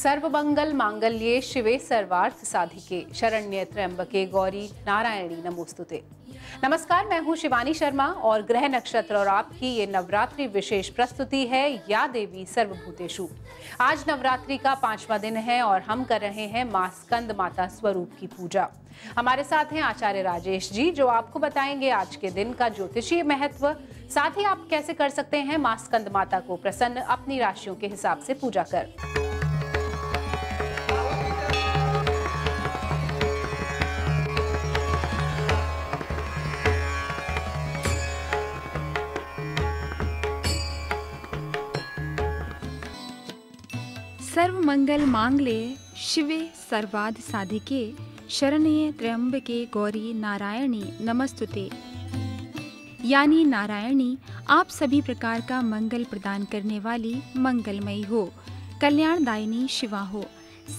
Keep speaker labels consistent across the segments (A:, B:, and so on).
A: सर्वमंगल मांगल्ये शिवे सर्वार्थ साधिके शरण्ये त्र्यंबके गौरी नारायणी नमोस्तुते। नमस्कार, मैं हूं शिवानी शर्मा और ग्रह नक्षत्र और आपकी ये नवरात्रि विशेष प्रस्तुति है या देवी सर्वभूतेषु। आज नवरात्रि का 5वां दिन है और हम कर रहे हैं मां स्कंद माता स्वरूप की पूजा। हमारे साथ हैं आचार्य राजेश जी, जो आपको बताएंगे आज के दिन का ज्योतिषीय महत्व, साथ ही आप कैसे कर सकते हैं मां स्कंद माता को प्रसन्न अपनी राशियों के हिसाब से पूजा कर।
B: सर्वमंगल मांगल्ये शिवे सर्वार्थ साधिके शरण्ये त्र्यंबके गौरी नारायणी नमस्तुते। यानी नारायणी आप सभी प्रकार का मंगल प्रदान करने वाली मंगलमयी हो, कल्याणदायिनी शिवा हो,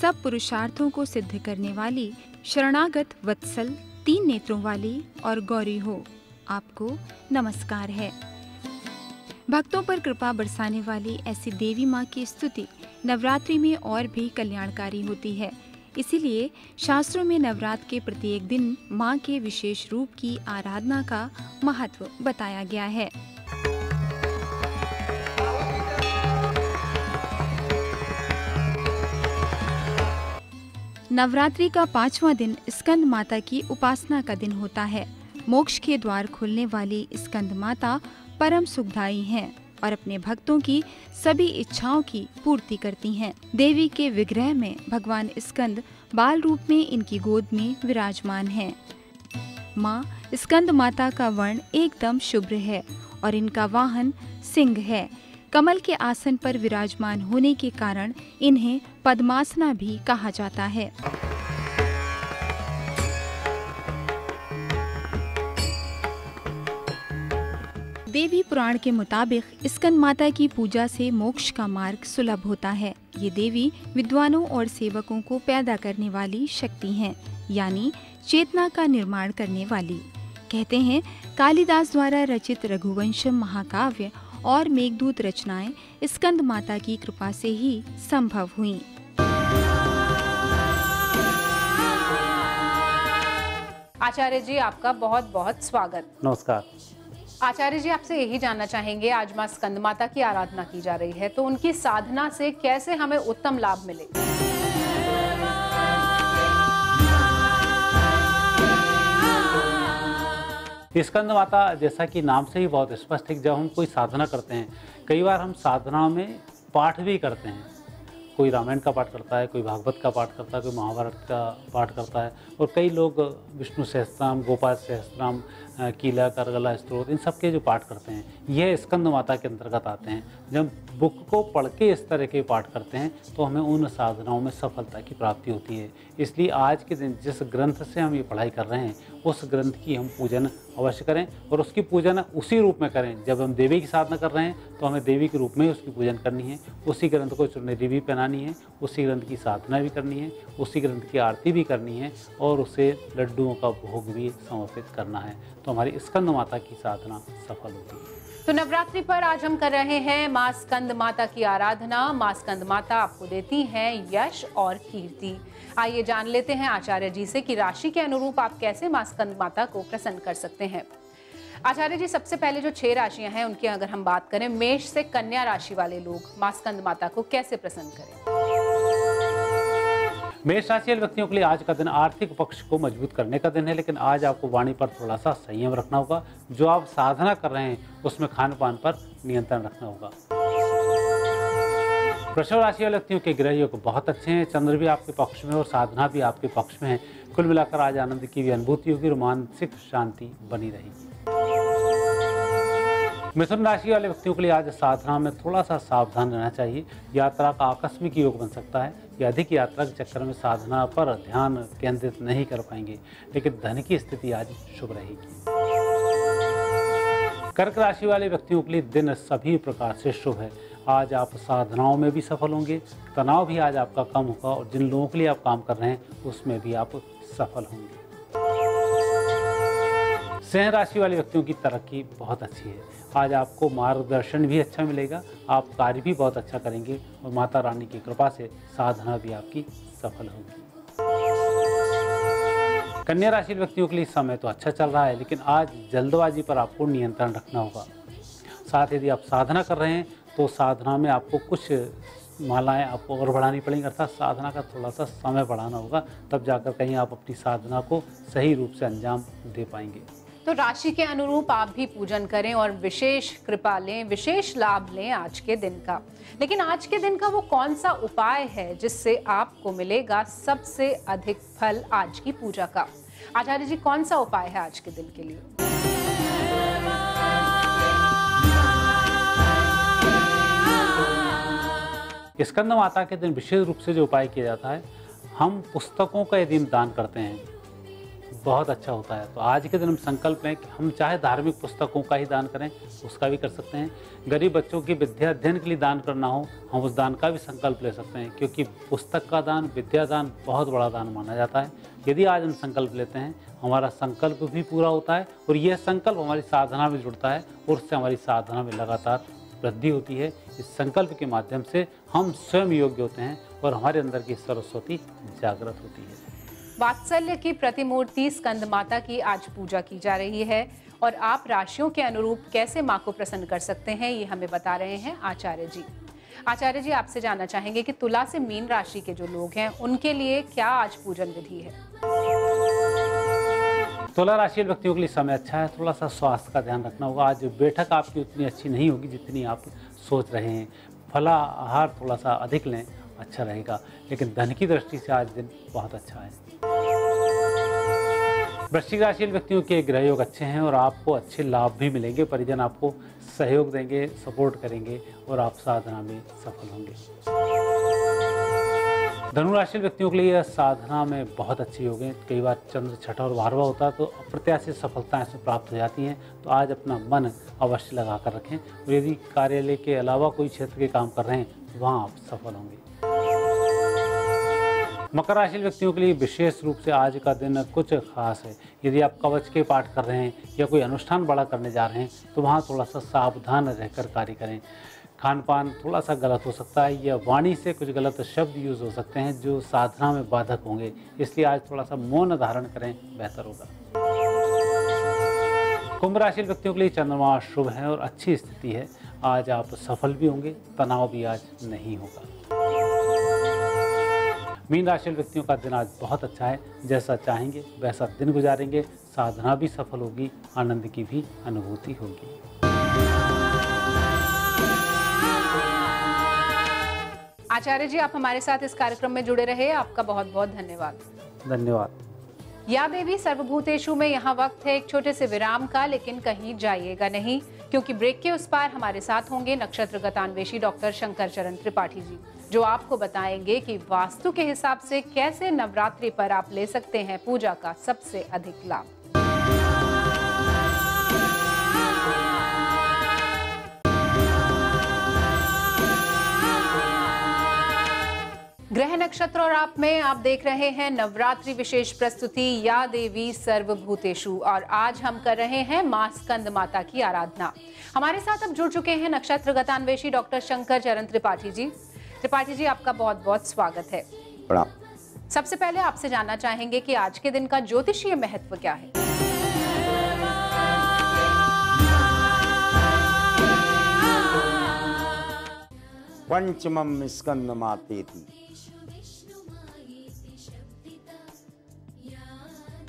B: सब पुरुषार्थों को सिद्ध करने वाली शरणागत वत्सल 3 नेत्रों वाली और गौरी हो, आपको नमस्कार है। भक्तों पर कृपा बरसाने वाली ऐसी देवी माँ की स्तुति नवरात्रि में और भी कल्याणकारी होती है। इसीलिए शास्त्रों में नवरात्र के प्रत्येक दिन माँ के विशेष रूप की आराधना का महत्व बताया गया है। नवरात्रि का 5वां दिन स्कंद माता की उपासना का दिन होता है। मोक्ष के द्वार खोलने वाली स्कंद माता परम सुखदायी हैं और अपने भक्तों की सभी इच्छाओं की पूर्ति करती हैं। देवी के विग्रह में भगवान स्कंद बाल रूप में इनकी गोद में विराजमान हैं। माँ स्कंद माता का वर्ण एकदम शुभ्र है और इनका वाहन सिंह है। कमल के आसन पर विराजमान होने के कारण इन्हें पद्मासना भी कहा जाता है। देवी पुराण के मुताबिक स्कंद माता की पूजा से मोक्ष का मार्ग सुलभ होता है। ये देवी विद्वानों और सेवकों को पैदा करने वाली शक्ति हैं, यानी चेतना का निर्माण करने वाली। कहते हैं कालिदास द्वारा रचित रघुवंशम महाकाव्य और मेघदूत रचनाएं स्कंद माता की कृपा से ही संभव हुईं।
A: आचार्य जी, आपका बहुत बहुत स्वागत।
C: नमस्कार
A: आचार्य जी, आपसे यही जानना चाहेंगे, आज मां स्कंद माता की आराधना की जा रही है, तो उनकी साधना से कैसे हमें उत्तम लाभ मिले?
C: स्कंद माता जैसा कि नाम से ही बहुत स्पष्ट है, जब हम कोई साधना करते हैं, कई बार हम साधना में पाठ भी करते हैं। कोई रामायण का पाठ करता है, कोई भागवत का पाठ करता है, कोई महाभारत का पाठ करता है, और कई लोग विष्णु सहस्त्रनाम, गोपाल सहस्त्रनाम, कीला, करगला स्तोत्र, इन सब के जो पाठ करते हैं, यह स्कंद माता के अंतर्गत आते हैं। जब बुक को पढ़ के इस तरह के पाठ करते हैं तो हमें उन साधनाओं में सफलता की प्राप्ति होती है। इसलिए आज के दिन जिस ग्रंथ से हम ये पढ़ाई कर रहे हैं, उस ग्रंथ की हम पूजन अवश्य करें और उसकी पूजन उसी रूप में करें। जब हम देवी की साधना कर रहे हैं तो हमें देवी के रूप में उसकी पूजन करनी है, उसी ग्रंथ को चुनरी भी पहनानी है, उसी ग्रंथ की साधना भी करनी है, उसी ग्रंथ की आरती भी करनी है और उसे लड्डुओं का भोग भी समर्पित करना है, तो हमारी स्कंद माता की साधना सफल होती है।
A: तो नवरात्रि पर आज हम कर रहे हैं मां स्कंद माता की आराधना। मां स्कंद माता आपको देती हैं यश और कीर्ति। आइए जान लेते हैं आचार्य जी से कि राशि के अनुरूप आप कैसे मां स्कंद माता को प्रसन्न कर सकते हैं। आचार्य जी, सबसे पहले जो 6 राशियां हैं उनकी अगर हम बात करें, मेष से कन्या राशि वाले लोग मां स्कंद माता को कैसे प्रसन्न करें?
C: मेष राशि वाले व्यक्तियों के लिए आज का दिन आर्थिक पक्ष को मजबूत करने का दिन है, लेकिन आज आपको वाणी पर थोड़ा सा संयम रखना होगा। जो आप साधना कर रहे हैं उसमें खान पान पर नियंत्रण रखना होगा। वृषभ राशि वाले व्यक्तियों के ग्रह योग बहुत अच्छे हैं, चंद्र भी आपके पक्ष में और साधना भी आपके पक्ष में है। कुल मिलाकर आज आनंद की भी अनुभूति होगी, रोमांसिक शांति बनी रहेगी। मिथुन राशि वाले व्यक्तियों के लिए आज साधना में थोड़ा सा सावधान रहना चाहिए। यात्रा का आकस्मिक योग बन सकता है या अधिक यात्रा के चक्कर में साधना पर ध्यान केंद्रित नहीं कर पाएंगे, लेकिन धन की स्थिति आज शुभ रहेगी। कर्क राशि वाले व्यक्तियों के लिए दिन सभी प्रकार से शुभ है। आज आप साधनाओं में भी सफल होंगे, तनाव भी आज आपका कम होगा और जिन लोगों के लिए आप काम कर रहे हैं उसमें भी आप सफल होंगे। सिंह राशि वाले व्यक्तियों की तरक्की बहुत अच्छी है। आज आपको मार्गदर्शन भी अच्छा मिलेगा, आप कार्य भी बहुत अच्छा करेंगे और माता रानी की कृपा से साधना भी आपकी सफल होगी। कन्या राशि व्यक्तियों के लिए समय तो अच्छा चल रहा है, लेकिन आज जल्दबाजी पर आपको नियंत्रण रखना होगा। साथ यदि आप साधना कर रहे हैं तो साधना में आपको कुछ मालाएं आपको और बढ़ानी पड़ेंगी, अर्थात साधना का थोड़ा सा समय बढ़ाना होगा, तब जाकर कहीं आप अपनी साधना को सही रूप से अंजाम दे पाएंगे।
A: तो राशि के अनुरूप आप भी पूजन करें और विशेष कृपा लें, विशेष लाभ लें आज के दिन का। लेकिन आज के दिन का वो कौन सा उपाय है जिससे आपको मिलेगा सबसे अधिक फल आज की पूजा का? आचार्य जी, कौन सा उपाय है आज के दिन के लिए?
C: स्कंद माता के दिन विशेष रूप से जो उपाय किया जाता है, हम पुस्तकों का यदि दान करते हैं बहुत अच्छा होता है। तो आज के दिन हम संकल्प लें कि हम चाहे धार्मिक पुस्तकों का ही दान करें, उसका भी कर सकते हैं। गरीब बच्चों की विद्या अध्ययन के लिए दान करना हो, हम उस दान का भी संकल्प ले सकते हैं, क्योंकि पुस्तक का दान, विद्या दान बहुत बड़ा दान माना जाता है। यदि आज हम संकल्प लेते हैं, हमारा संकल्प भी पूरा होता है और यह संकल्प हमारी साधना में जुड़ता है और उससे हमारी साधना में लगातार वृद्धि होती है। इस संकल्प के माध्यम से हम स्वयं योग्य होते हैं और हमारे अंदर की सरस्वती जागृत होती है।
A: वात्सल्य की प्रतिमूर्ति स्कंद माता की आज पूजा की जा रही है और आप राशियों के अनुरूप कैसे मां को प्रसन्न कर सकते हैं, ये हमें बता रहे हैं आचार्य जी। आचार्य जी, आपसे जानना चाहेंगे कि तुला से मीन राशि के जो लोग हैं उनके लिए क्या आज पूजन विधि है?
C: तुला राशि व्यक्तियों के लिए समय अच्छा है, थोड़ा सा स्वास्थ्य का ध्यान रखना होगा। आज बैठक आपकी उतनी अच्छी नहीं होगी जितनी आप सोच रहे हैं। फलाहार थोड़ा सा अधिक लें, अच्छा रहेगा, लेकिन धन की दृष्टि से आज दिन बहुत अच्छा है। वृश्चिक राशि व्यक्तियों के ग्रह योग अच्छे हैं और आपको अच्छे लाभ भी मिलेंगे। परिजन आपको सहयोग देंगे, सपोर्ट करेंगे और आप साधना में सफल होंगे। धनु राशि व्यक्तियों के लिए साधना में बहुत अच्छे योग हैं। कई बार चंद्र छठा और बारहवां होता है तो अप्रत्याशित सफलताएं इसमें प्राप्त हो जाती हैं। तो आज अपना मन अवश्य लगा कर रखें और यदि कार्यालय के अलावा कोई क्षेत्र के काम कर रहे हैं तो वहाँ आप सफल होंगे। मकर राशि व्यक्तियों के लिए विशेष रूप से आज का दिन कुछ खास है। यदि आप कवच के पाठ कर रहे हैं या कोई अनुष्ठान बड़ा करने जा रहे हैं तो वहाँ थोड़ा सा सावधान रहकर कार्य करें। खान पान थोड़ा सा गलत हो सकता है या वाणी से कुछ गलत शब्द यूज हो सकते हैं जो साधना में बाधक होंगे, इसलिए आज थोड़ा सा मौन धारण करें, बेहतर होगा। कुंभ राशि व्यक्तियों के लिए चंद्रमा शुभ है और अच्छी स्थिति है। आज आप सफल भी होंगे, तनाव भी आज नहीं होगा। मीन राशि व्यक्तियों का दिन आज बहुत अच्छा है। जैसा चाहेंगे वैसा दिन गुजारेंगे, साधना भी सफल होगी, आनंद की भी अनुभूति होगी।
A: आचार्य जी, आप हमारे साथ इस कार्यक्रम में जुड़े रहे, आपका बहुत बहुत धन्यवाद।
C: धन्यवाद।
A: या देवी सर्वभूतेषु में यहाँ वक्त है एक छोटे से विराम का, लेकिन कहीं जाइएगा नहीं, क्योंकि ब्रेक के उस पार हमारे साथ होंगे नक्षत्र गतान्वेषी डॉक्टर शंकर चरण त्रिपाठी जी, जो आपको बताएंगे कि वास्तु के हिसाब से कैसे नवरात्रि पर आप ले सकते हैं पूजा का सबसे अधिक लाभ। ग्रह नक्षत्र और आप में आप देख रहे हैं नवरात्रि विशेष प्रस्तुति या देवी सर्वभूतेषु, और आज हम कर रहे हैं मां स्कंद माता की आराधना। हमारे साथ अब जुड़ चुके हैं नक्षत्र गतान्वेषी डॉक्टर शंकर चरण त्रिपाठी जी। त्रिपाठी जी, आपका बहुत बहुत स्वागत है।
D: प्रणाम।
A: सबसे पहले आपसे जानना चाहेंगे कि आज के दिन का ज्योतिषीय महत्व क्या है?
D: पंचमम स्कंद मातेति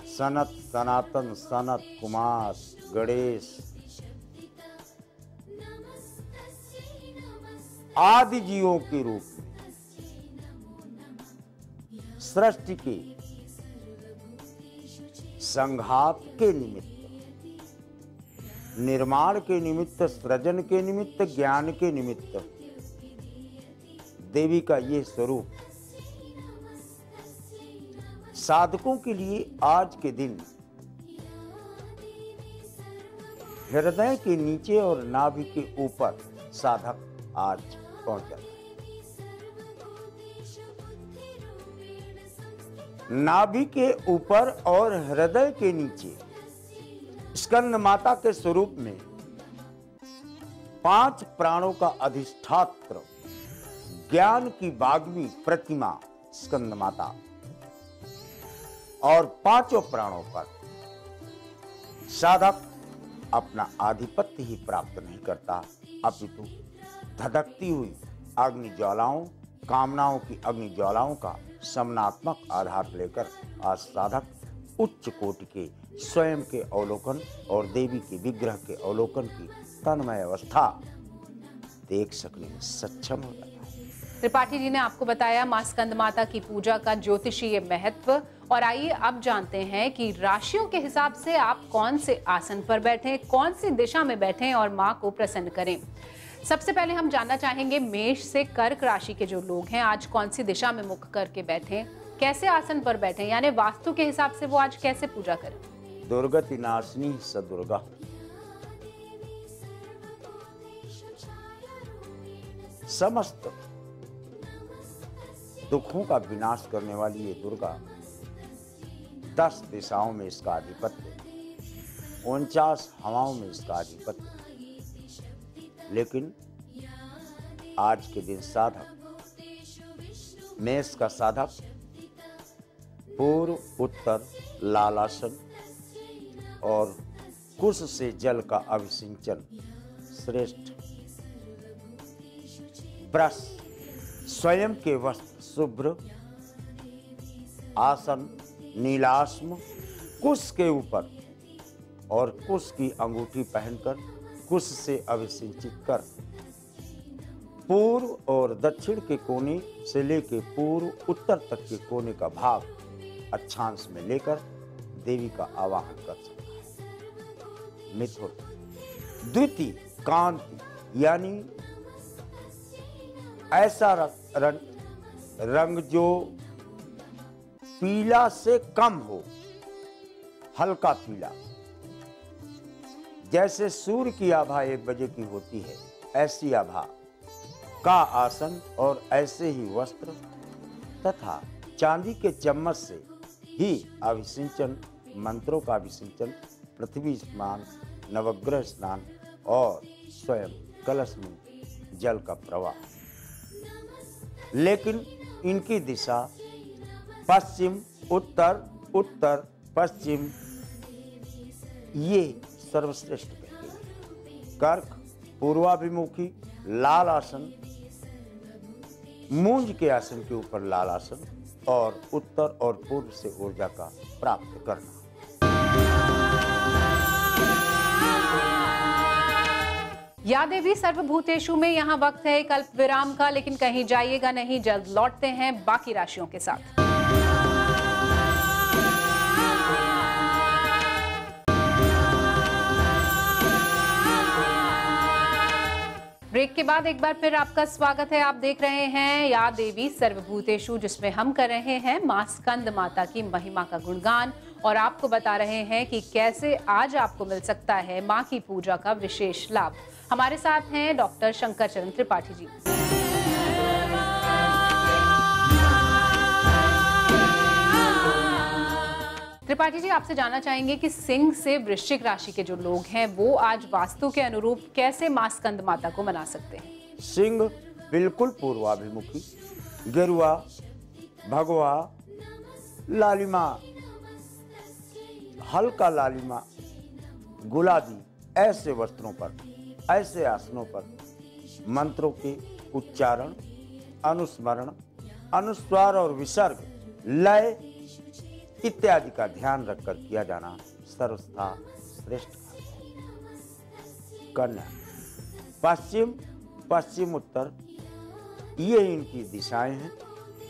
D: सनत सनातन सनत कुमार गणेश आदि जीवों के रूप में सृष्टि के संघात के निमित्त, निर्माण के निमित्त, सृजन के निमित्त, ज्ञान के निमित्त देवी का ये स्वरूप साधकों के लिए आज के दिन हृदय के नीचे और नाभि के ऊपर साधक आज पहुंच जाता है। नाभि के ऊपर और हृदय के नीचे स्कंद माता के स्वरूप में 5 प्राणों का अधिष्ठात्र, ज्ञान की बागवी प्रतिमा स्कंद माता, और 5 प्राणों पर साधक अपना आधिपत्य ही प्राप्त नहीं करता, अपितु धधकती हुई अग्नि ज्वालाओं, कामनाओं की अग्नि ज्वालाओं का समनात्मक आधार लेकर आज साधक उच्च कोटि के स्वयं के अवलोकन और देवी के विग्रह के अवलोकन की तन्मय अवस्था देख सकने में सक्षम हो जाता है।
A: त्रिपाठी जी ने आपको बताया मां स्कंद माता की पूजा का ज्योतिषीय महत्व, और आइए अब जानते हैं कि राशियों के हिसाब से आप कौन से आसन पर बैठें, कौन सी दिशा में बैठें और मां को प्रसन्न करें। सबसे पहले हम जानना चाहेंगे मेष से कर्क राशि के जो लोग हैं आज कौन सी दिशा में मुख करके बैठें, कैसे आसन पर बैठें, यानी वास्तु के हिसाब से वो आज कैसे पूजा करें।
D: दुर्गति नाशनी स दुर्गा। समस्त दुखों का विनाश करने वाली ये दुर्गा 10 दिशाओं में इसका आधिपत्य, 49 हवाओं में इसका आधिपत्य। लेकिन आज के दिन साधक, मेष का साधक पूर्व उत्तर लालासन और कुश से जल का अभिसिंचन श्रेष्ठ, ब्रश, स्वयं के वस्त्र शुभ्र, आसन नीलाश्म, कुश के ऊपर और कुश की अंगूठी पहनकर कुश से अभिसिंचित कर पूर्व और दक्षिण के कोने से लेकर पूर्व उत्तर तक के कोने का भाग अक्षांश में लेकर देवी का आवाहन कर सकता है। मिथुन द्वितीय कांति, यानी ऐसा रंग जो पीला से कम हो, हल्का पीला, जैसे सूर्य की आभा 1 बजे की होती है, ऐसी आभा का आसन और ऐसे ही वस्त्र तथा चांदी के चम्मच से ही अभिसिंचन, मंत्रों का अभिसिंचन, पृथ्वी स्नान, नवग्रह स्नान और स्वयं कलश में जल का प्रवाह। लेकिन इनकी दिशा पश्चिम, उत्तर, उत्तर पश्चिम, ये सर्वश्रेष्ठ कहते हैं। कर्क पूर्वाभिमुखी लाल आसन, मूंज के आसन के ऊपर लाल आसन और उत्तर और पूर्व से ऊर्जा का प्राप्त करना।
A: या देवी सर्वभूतेषु में यहाँ वक्त है एक अल्प विराम का, लेकिन कहीं जाइएगा नहीं, जल्द लौटते हैं बाकी राशियों के साथ। ब्रेक के बाद एक बार फिर आपका स्वागत है। आप देख रहे हैं या देवी सर्वभूतेषु, जिसमें हम कर रहे हैं मां स्कंद माता की महिमा का गुणगान और आपको बता रहे हैं कि कैसे आज आपको मिल सकता है मां की पूजा का विशेष लाभ। हमारे साथ हैं डॉक्टर शंकर चरण त्रिपाठी जी। त्रिपाठी जी, आपसे जानना चाहेंगे कि सिंह से वृश्चिक राशि के जो लोग हैं वो आज वास्तु के अनुरूप कैसे मां स्कंद माता को मना सकते हैं।
D: सिंह बिल्कुल पूर्वाभिमुखी, गेरुआ, भगवा, लालिमा, हल्का लालिमा, गुलाबी, ऐसे वस्त्रों पर, ऐसे आसनों पर मंत्रों के उच्चारण, अनुस्मरण, अनुस्वार और विसर्ग, लय इत्यादि का ध्यान रखकर किया जाना सर्वथा श्रेष्ठ है। कन्या पश्चिम, पश्चिम उत्तर, ये इनकी दिशाएं हैं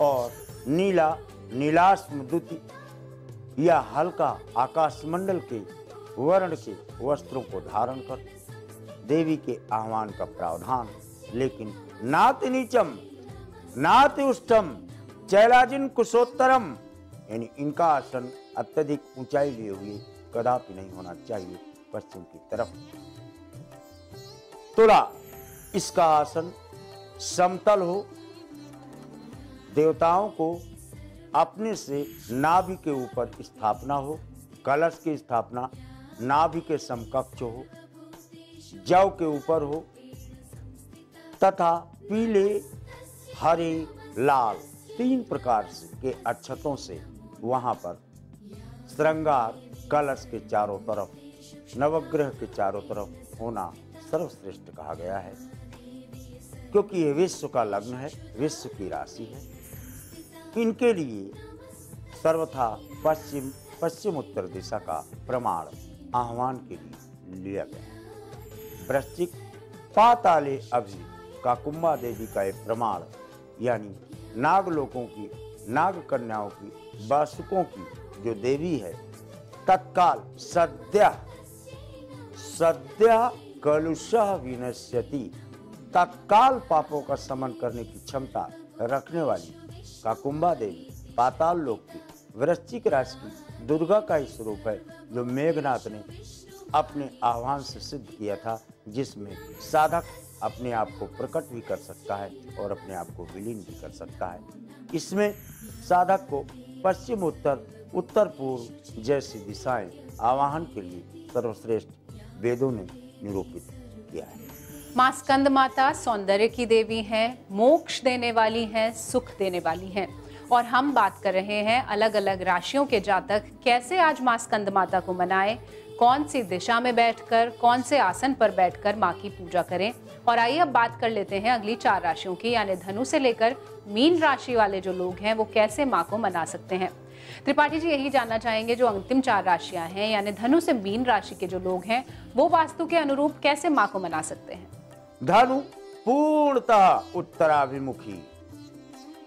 D: और नीला, नीलाश्म द्वितीय या हल्का आकाशमंडल के वर्ण के वस्त्रों को धारण कर देवी के आह्वान का प्रावधान। लेकिन नाति नीचम नाति उष्टम चैलाजिन कुशोत्तरम, यानी इनका आसन अत्यधिक ऊंचाई लिए हुए कदापि नहीं होना चाहिए पश्चिम की तरफ। तुला, इसका आसन समतल हो, देवताओं को अपने से नाभि के ऊपर स्थापना हो, कलश की स्थापना नाभि के समकक्ष हो, जौ के ऊपर हो तथा पीले, हरे, लाल 3 प्रकार के अक्षतों से वहां पर श्रृंगार कलश के चारों तरफ, नवग्रह के चारों तरफ होना सर्वश्रेष्ठ कहा गया है, क्योंकि ये विश्व का लग्न है, विश्व की राशि है। इनके लिए सर्वथा पश्चिम उत्तर दिशा का प्रमाण आह्वान के लिए लिया गया है। वृश्चिक पाताले अभि काकुम्बा देवी का एक प्रमाण, यानी नागलोकों की, नाग कन्याओं की, वासुकों की जो देवी है, तत्काल सद्य कलुषः विनश्यति, तत्काल पापों का शमन करने की क्षमता रखने वाली काकुम्बा देवी पाताल लोक की वृश्चिक राशि की दुर्गा का ही स्वरूप है, जो मेघनाथ ने अपने आह्वान से सिद्ध किया था, जिसमें साधक अपने आप को प्रकट भी कर सकता है और अपने आप को विलीन भी कर सकता है। इसमें साधक को पश्चिम, उत्तर, उत्तर पूर्व जैसी दिशाएं आवाहन के लिए सर्वश्रेष्ठ वेदों ने निरूपित किया है।
A: मां स्कंद माता सौंदर्य की देवी हैं, मोक्ष देने वाली हैं, सुख देने वाली हैं। और हम बात कर रहे हैं अलग अलग राशियों के जातक कैसे आज मां स्कंद माता को मनाएं, कौन सी दिशा में बैठकर, कौन से आसन पर बैठकर मां की पूजा करें। और आइए अब बात कर लेते हैं अगली 4 राशियों की, यानी धनु से लेकर मीन राशि वाले जो लोग हैं वो कैसे मां को मना सकते हैं। त्रिपाठी जी यही जानना चाहेंगे, जो अंतिम 4 राशियां हैं यानी धनु से मीन राशि के जो लोग हैं वो वास्तु के अनुरूप कैसे मां को मना सकते हैं।
D: धनु पूर्णतः उत्तराभिमुखी,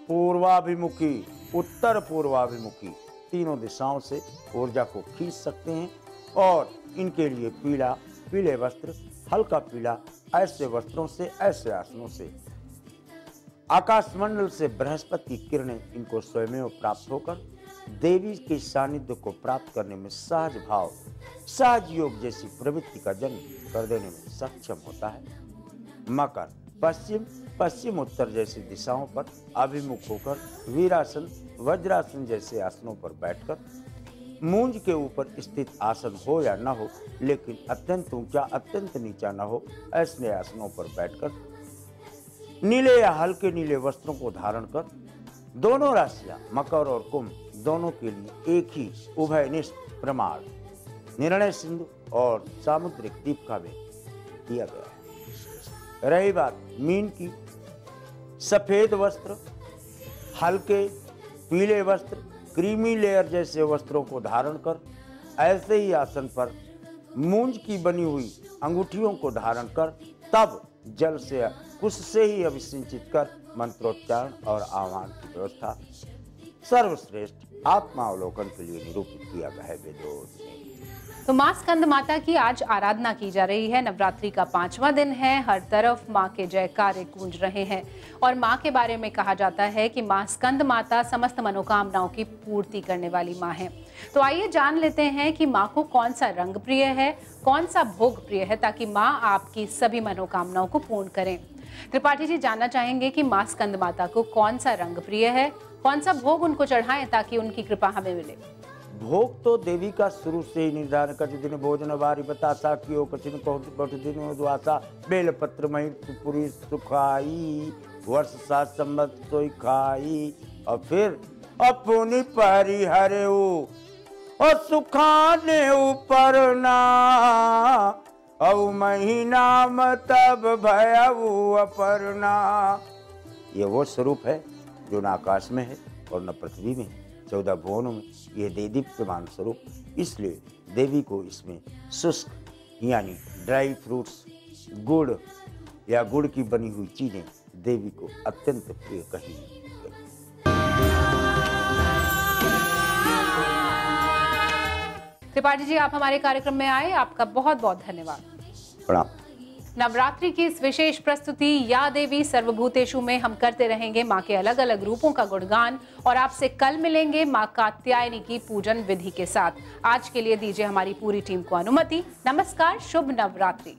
D: पूर्वाभिमुखी, उत्तर पूर्वाभिमुखी तीनों दिशाओं से ऊर्जा को खींच सकते हैं। और इनके लिए पीले वस्त्र, हल्का पीला, ऐसे वस्त्रों से, ऐसे आसनों से आकाशमंडल से बृहस्पति की किरणें इनको स्वयं प्राप्त होकर देवी के सानिध्य को प्राप्त करने में सहज भाव, सहज योग जैसी प्रवृत्ति का जन्म कर देने में सक्षम होता है। मकर पश्चिम उत्तर जैसी दिशाओं पर अभिमुख होकर वीरासन, वज्रासन जैसे आसनों पर बैठकर, मूंज के ऊपर स्थित आसन हो या न हो, लेकिन अत्यंत ऊंचा अत्यंत नीचा न हो, ऐसे आसनों पर बैठकर नीले या हल्के नीले वस्त्रों को धारण कर, दोनों राशियां मकर और कुंभ दोनों के लिए एक ही उभयनिष्ठ प्रमाण निर्णय सिंधु और सामुद्रिक द्वीप का भी दिया गया है। रही बात मीन की, सफेद वस्त्र, हल्के पीले वस्त्र, क्रीमी लेयर जैसे वस्त्रों को धारण कर ऐसे ही आसन पर मूंज की बनी हुई अंगूठियों को धारण कर, तब जल से कुश से ही अभिसिंचित कर मंत्रोच्चारण और आह्वान की व्यवस्था सर्वश्रेष्ठ आत्मावलोकन के लिए निरूपित किया गया है वेदों ने।
A: तो मां स्कंद माता की आज आराधना की जा रही है। नवरात्रि का 5वां दिन है, हर तरफ मां के जयकारे गूंज रहे हैं। और मां के बारे में कहा जाता है कि मां स्कंद माता समस्त मनोकामनाओं की पूर्ति करने वाली मां है। तो आइए जान लेते हैं कि मां को कौन सा रंग प्रिय है, कौन सा भोग प्रिय है, ताकि मां आपकी सभी मनोकामनाओं को पूर्ण करें। त्रिपाठी जी जानना चाहेंगे कि मां स्कंद माता को कौन सा रंग प्रिय है, कौन सा भोग उनको चढ़ाएं ताकि उनकी कृपा हमें मिले।
D: भोग तो देवी का शुरू से ही निर्धारण कर दिन भोजन बारी बतासा कियो कठिन कौट दिन द्वासा बेल पत्र मही पुरी सुखाई वर्ष 7 संवत सोई खाई। और फिर अपनी परिहरे और सुखाने ऊपर ना औ महीना तब भयऊ अपर्णा। ये वो स्वरूप है जो न आकाश में है और न पृथ्वी में है, 14 भुवनों में यह देदीप्यमान स्वरूप। इसलिए देवी को इसमें शुष्क यानी ड्राई फ्रूट्स, गुड़ या गुड़ की बनी हुई चीजें देवी को अत्यंत प्रिय कही गई।
A: त्रिपाठी जी आप हमारे कार्यक्रम में आए, आपका बहुत बहुत धन्यवाद।
D: प्रणाम।
A: नवरात्रि की इस विशेष प्रस्तुति या देवी सर्वभूतेषु में हम करते रहेंगे मां के अलग अलग रूपों का गुणगान, और आपसे कल मिलेंगे मां कात्यायनी की पूजन विधि के साथ। आज के लिए दीजिए हमारी पूरी टीम को अनुमति। नमस्कार, शुभ नवरात्रि।